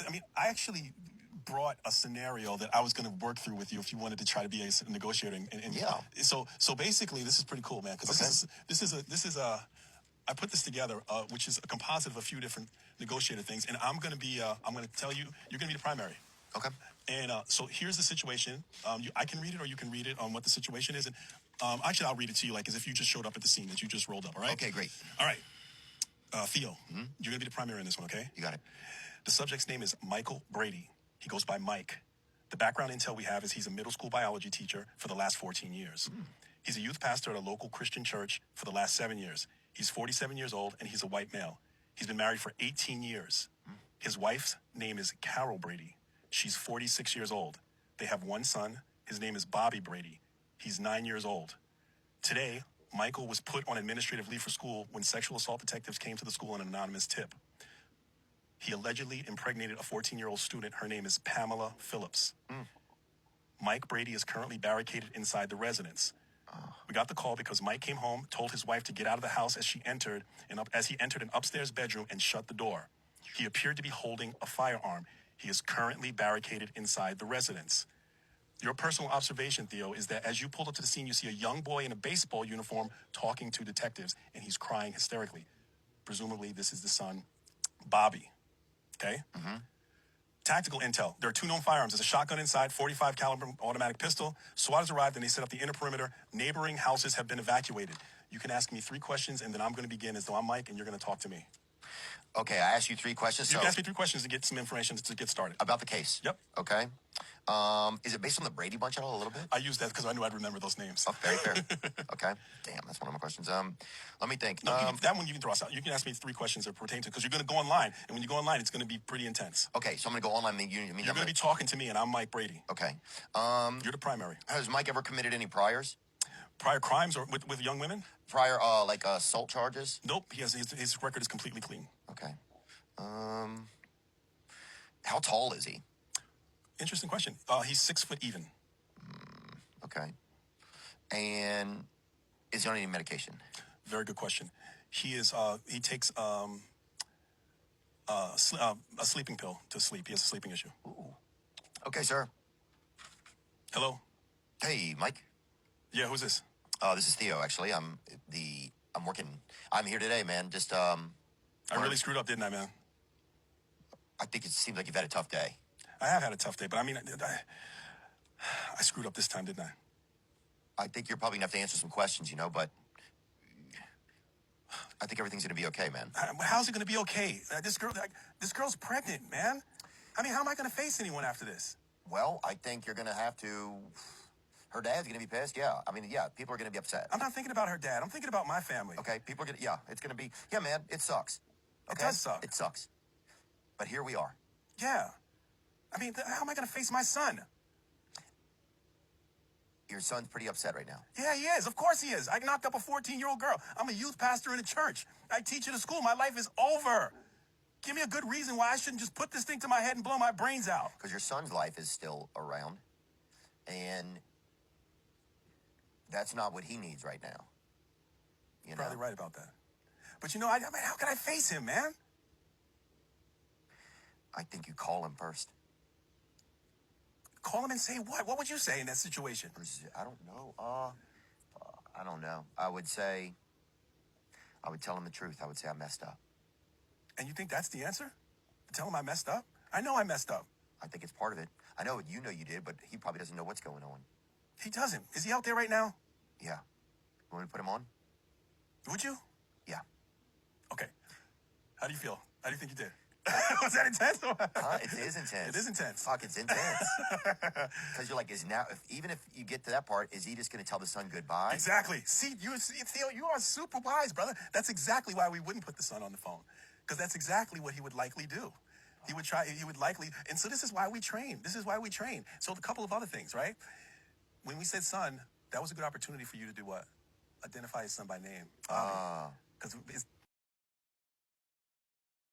I mean, I actually brought a scenario that I was going to work through with you if you wanted to try to be a negotiator. And Yeah. So basically, this is pretty cool, man. Because this is a I put this together, which is a composite of a few different negotiator things, and I'm going to tell you, you're going to be the primary. Okay. And so here's the situation. I can read it, or you can read it on what the situation is. And actually, I'll read it to you, like as if you just showed up at the scene that you just rolled up. All right. Okay, great. All right. Theo, you're going to be the primary in this one, okay? You got it. The subject's name is Michael Brady. He goes by Mike. The background intel we have is he's a middle school biology teacher for the last 14 years. He's a youth pastor at a local Christian church for the last 7 years. He's 47 years old, and he's a white male. He's been married for 18 years. His wife's name is Carol Brady. She's 46 years old. They have one son. His name is Bobby Brady. He's 9 years old. Today, Michael was put on administrative leave for school when sexual assault detectives came to the school on an anonymous tip. He allegedly impregnated a 14-year-old student. Her name is Pamela Phillips. Mike Brady is currently barricaded inside the residence. We got the call because Mike came home, told his wife to get out of the house as he entered an upstairs bedroom and shut the door. He appeared to be holding a firearm. He is currently barricaded inside the residence. Your personal observation, Theo, is that as you pulled up to the scene, you see a young boy in a baseball uniform talking to detectives, and he's crying hysterically. Presumably, this is the son, Bobby. Okay? Tactical intel. There are two known firearms. There's a shotgun inside, 45 caliber automatic pistol. SWAT has arrived and they set up the inner perimeter. Neighboring houses have been evacuated. You can ask me 3 questions, and then I'm going to begin as though I'm Mike, and you're going to talk to me. Okay, I asked you 3 questions. You can ask me 3 questions to get some information to get started. About the case. Yep. Okay. Is it based on the Brady Bunch at all a little bit? I used that because I knew I'd remember those names. Oh, very fair. Okay. Damn, that's one of my questions. Let me think. No, that one you can throw us out. You can ask me 3 questions that pertain to, because you're going to go online, and when you go online, it's going to be pretty intense. Okay, so I'm going to go online. You're going to be talking to me, and I'm Mike Brady. Okay. You're the primary. Has Mike ever committed any priors? Prior crimes or with young women? Prior, like assault charges? Nope. His record is completely clean. Okay. How tall is he? Interesting question. He's 6 foot even. Okay. And is he on any medication? Very good question. He takes a sleeping pill to sleep. He has a sleeping issue. Ooh. Okay, sir. Hello? Hey, Mike. Yeah, who's this? This is Theo, actually. I'm here today, man. Just, I really screwed up, didn't I, man? I think it seems like you've had a tough day. I have had a tough day, but I mean, I screwed up this time, didn't I? I think you're probably going to have to answer some questions, but I think everything's going to be okay, man. How's it going to be okay? This girl's pregnant, man. I mean, how am I going to face anyone after this? Well, I think you're going to have to... Her dad's going to be pissed, yeah. I mean, yeah, people are going to be upset. I'm not thinking about her dad. I'm thinking about my family. Okay, people are going to... Yeah, it's going to be... Yeah, man, it sucks. Okay? It does suck. It sucks. But here we are. Yeah. I mean, how am I going to face my son? Your son's pretty upset right now. Yeah, he is. Of course he is. I knocked up a 14-year-old girl. I'm a youth pastor in a church. I teach at a school. My life is over. Give me a good reason why I shouldn't just put this thing to my head and blow my brains out. Because your son's life is still around. And that's not what he needs right now. You're probably right about that. But I mean, how can I face him, man? I think you call him first. Call him and say what? What would you say in that situation? I don't know. I don't know. I would tell him the truth. I would say I messed up. And you think that's the answer? Tell him I messed up? I know I messed up. I think it's part of it. I know you did, but he probably doesn't know what's going on. He doesn't. Is he out there right now? Yeah. Want me to put him on? Would you? Yeah. Okay. How do you feel? How do you think you did? Was that intense? It is intense. It is intense. Fuck, it's intense. Because you're like, even if you get to that part, is he just going to tell the son goodbye? Exactly. Theo, you are super wise, brother. That's exactly why we wouldn't put the son on the phone. Because that's exactly what he would likely do. He would likely, and so this is why we train. So a couple of other things, right? When we said son, that was a good opportunity for you to do what? Identify his son by name. Because